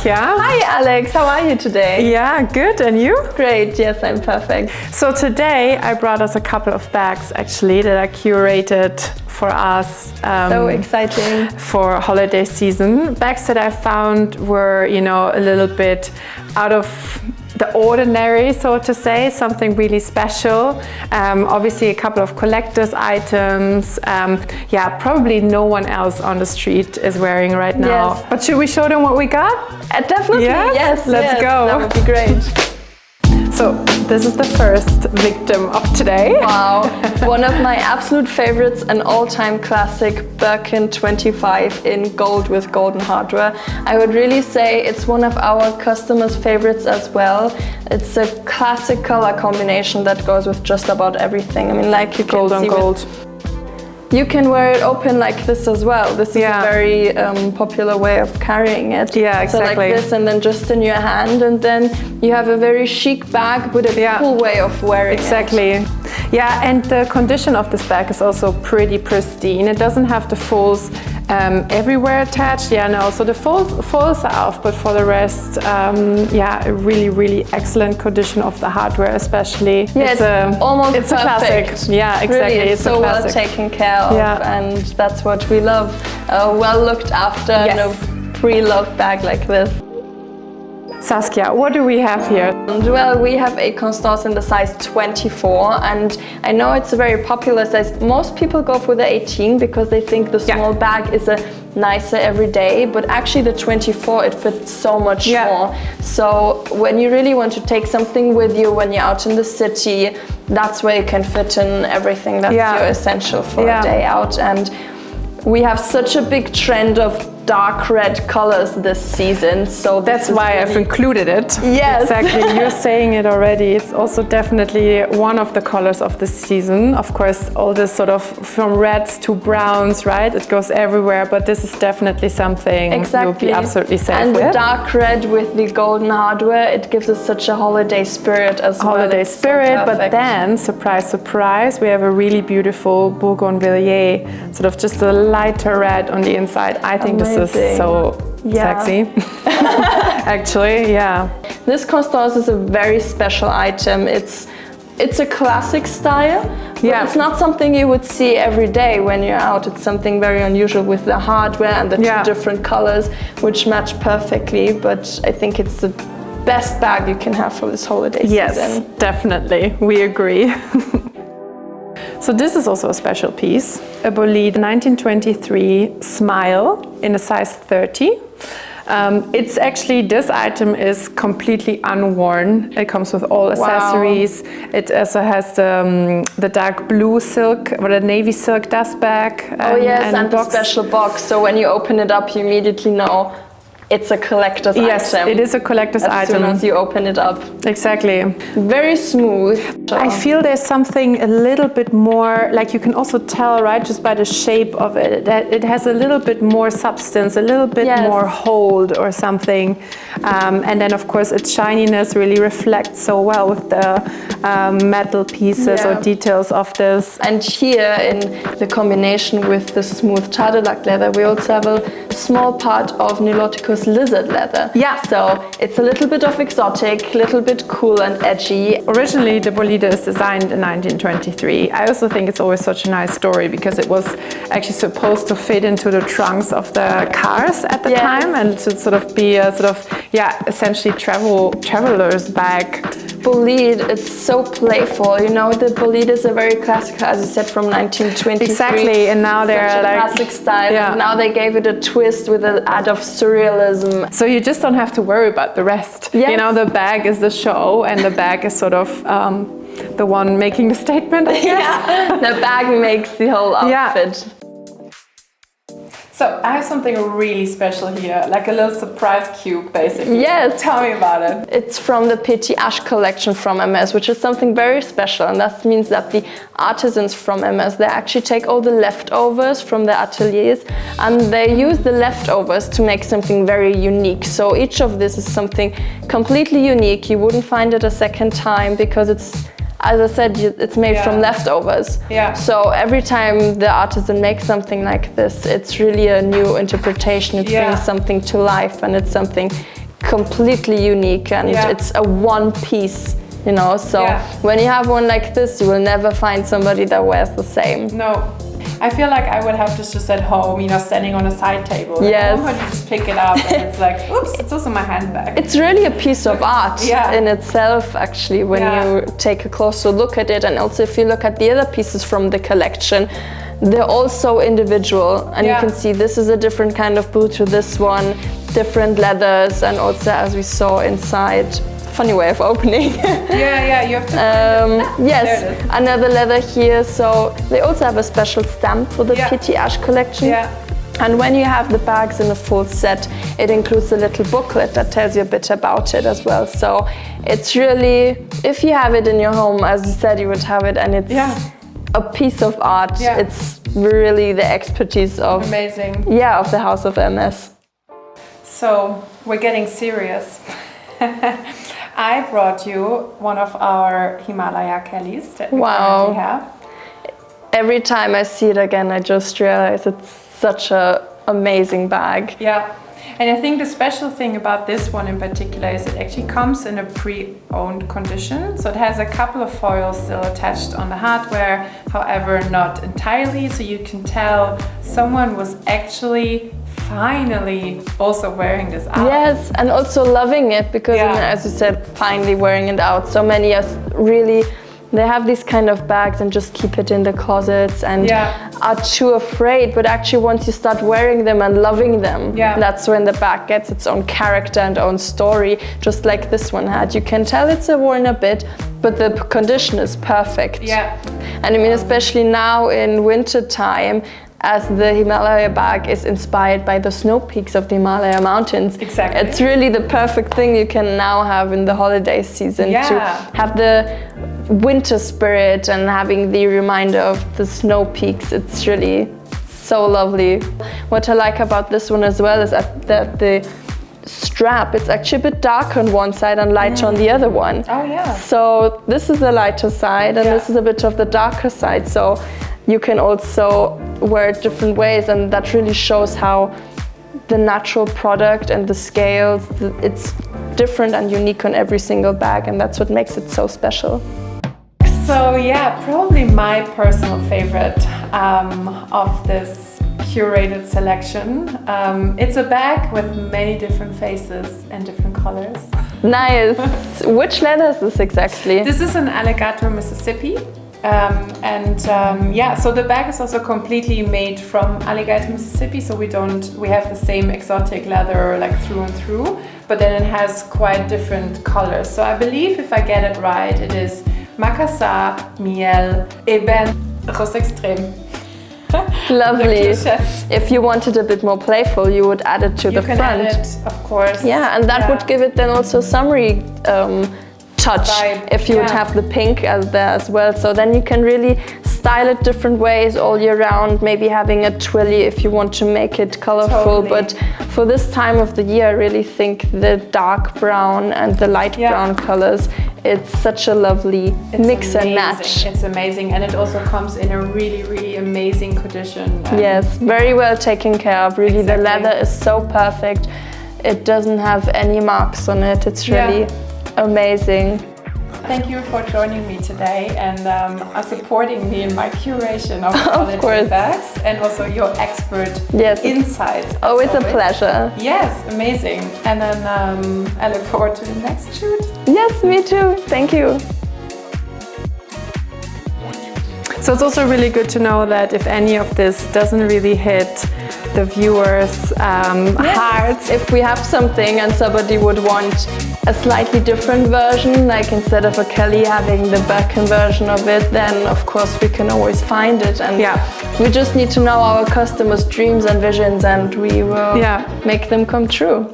Saskia. Hi Alex, how are you today? Yeah, good, and you? Great, yes, I'm perfect. So today I brought us a couple of bags actually that I curated for us. So exciting. For holiday season. Bags that I found were, you know, a little bit out of the ordinary, so to say, something really special. Obviously a couple of collector's items. Yeah, probably no one else on the street is wearing right now. Yes. But should we show them what we got? Definitely, yes. Let's go. That would be great. So this is the first victim of today. Wow, one of my absolute favorites, an all-time classic Birkin 25 in gold with golden hardware. I would really say it's one of our customers' favorites as well. It's a classic color combination that goes with just about everything. I mean, like you can see gold. You can wear it open like this as well. This is a very popular way of carrying it. Yeah, exactly. So like this, and then just in your hand, and then you have a very chic bag with a cool way of wearing it. Yeah, and the condition of this bag is also pretty pristine. It doesn't have the folds everywhere attached. Yeah, no, so the folds are off, but for the rest, yeah, a really, really excellent condition of the hardware, especially. Yeah, it's a classic. Yeah, exactly. Really, it's so a classic. well taken care of, and that's what we love. Well looked after, and a pre-loved bag like this. Saskia, what do we have here? Well, we have a Constance in the size 24, and I know it's a very popular size. Most people go for the 18 because they think the small bag is a nicer every day, but actually the 24, it fits so much more. So when you really want to take something with you when you're out in the city, that's where you can fit in everything that's your essential for a day out. And we have such a big trend of dark red colors this season, so that's why I've included it. Yes, exactly. You're saying it already. It's also definitely one of the colors of the season. Of course, all this sort of from reds to browns, right? It goes everywhere, but this is definitely something you'll be absolutely safe with. And the dark red with the golden hardware, it gives us such a holiday spirit as well. Holiday spirit, but then, surprise, surprise, we have a really beautiful Bougainvillier, sort of just a lighter red on the inside. I think this is so sexy. Actually, This Constance is a very special item. It's a classic style, but it's not something you would see every day when you're out. It's something very unusual with the hardware and the two different colors, which match perfectly. But I think it's the best bag you can have for this holiday season. Yes, definitely. We agree. So this is also a special piece, a Bolide 1923 Smile in a size 30. It's actually, this item is completely unworn. It comes with all accessories. It also has the dark blue silk or the navy silk dust bag. And the special box. So when you open it up, you immediately know it's a collector's item. Yes, it is a collector's item. As soon as you open it up. Exactly. Very smooth. I feel there's something a little bit more, like you can also tell, right, just by the shape of it, that it has a little bit more substance, a little bit more hold or something. And then of course its shininess really reflects so well with the metal pieces or details of this. And here in the combination with the smooth Tadelakt leather, we also have a small part of Niloticus lizard leather. So it's a little bit of exotic, little bit cool and edgy. Originally the Bolide is designed in 1923. I also think it's always such a nice story because it was actually supposed to fit into the trunks of the cars at the time, and to sort of be a sort of essentially traveler's bag. Bolide, it's so playful. You know, the Bolide is a very classic, as you said, from 1923. Exactly, and now they're like classic style. And now they gave it a twist with an add of surrealism. So you just don't have to worry about the rest. You know, the bag is the show, and the bag is sort of the one making the statement, I guess. The bag makes the whole outfit. So I have something really special here, like a little surprise cube, basically. Yes. Tell me about it. It's from the Petit Ash collection from Hermès, which is something very special, and that means that the artisans from Hermès, they actually take all the leftovers from the ateliers and they use the leftovers to make something very unique. So each of this is something completely unique. You wouldn't find it a second time because it's, as I said, it's made from leftovers. So every time the artisan makes something like this, it's really a new interpretation. It brings something to life, and it's something completely unique, and it's a one piece, you know, so when you have one like this, you will never find somebody that wears the same. No. I feel like I would have this just at home, you know, standing on a side table. Yes. Like, you just pick it up and it's like, oops, it's also my handbag. It's really a piece of art in itself, actually, when you take a closer look at it. And also if you look at the other pieces from the collection, they're also individual. And you can see this is a different kind of boot to this one, different leathers, and also, as we saw inside, funny way of opening. you have to yes, another leather here. So they also have a special stamp for the Petit Ash collection. And when you have the bags in a full set, it includes a little booklet that tells you a bit about it as well. So it's really, if you have it in your home, as you said, you would have it, and it's a piece of art. It's really the expertise of of the House of Hermès. So we're getting serious. I brought you one of our Himalaya Kellys that we currently have. Every time I see it again, I just realize it's such an amazing bag. Yeah, and I think the special thing about this one in particular is it actually comes in a pre-owned condition. So it has a couple of foils still attached on the hardware, however, not entirely. So you can tell someone was actually finally also wearing this out. Yes, and also loving it, because as you said, finally wearing it out. So many are really, they have these kind of bags and just keep it in the closets and are too afraid, but actually once you start wearing them and loving them, that's when the bag gets its own character and own story, just like this one had. You can tell it's worn a bit, but the condition is perfect. And I mean, especially now in winter time, as the Himalaya bag is inspired by the snow peaks of the Himalaya mountains. Exactly. It's really the perfect thing you can now have in the holiday season to have the winter spirit and having the reminder of the snow peaks. It's really so lovely. What I like about this one as well is that the strap, it's actually a bit darker on one side and lighter on the other one. So this is the lighter side and this is a bit of the darker side. So you can also wear it different ways, and that really shows how the natural product and the scales, it's different and unique on every single bag, and that's what makes it so special. So probably my personal favorite of this curated selection. It's a bag with many different faces and different colors. Nice. Which leather is this exactly? This is an Alligator Mississippi. So the bag is also completely made from Alligator Mississippi, so we have the same exotic leather like through and through, but then it has quite different colors. So I believe, if I get it right, it is Macassar, Miel, Ébène, Rouge Extrême. Lovely. If you wanted a bit more playful, you would add it to the front. You can add it, of course. Yeah, and that would give it then also summery touch vibe. If you would have the pink as there as well, so then you can really style it different ways all year round, maybe having a twilly if you want to make it colorful. But for this time of the year, I really think the dark brown and the light brown colors, it's such a lovely mix and match. It's amazing, and it also comes in a really, really amazing condition. Yes, very well taken care of. Really, the leather is so perfect. It doesn't have any marks on it. It's really amazing. Thank you for joining me today and supporting me in my curation of holiday bags, and also your expert insights. Always a pleasure. Yes, amazing. And then I look forward to the next shoot. Yes, me too. Thank you. So it's also really good to know that if any of this doesn't really hit the viewers' hearts. If we have something and somebody would want a slightly different version, like instead of a Kelly having the Birkin version of it, then of course we can always find it. And we just need to know our customers' dreams and visions, and we will make them come true.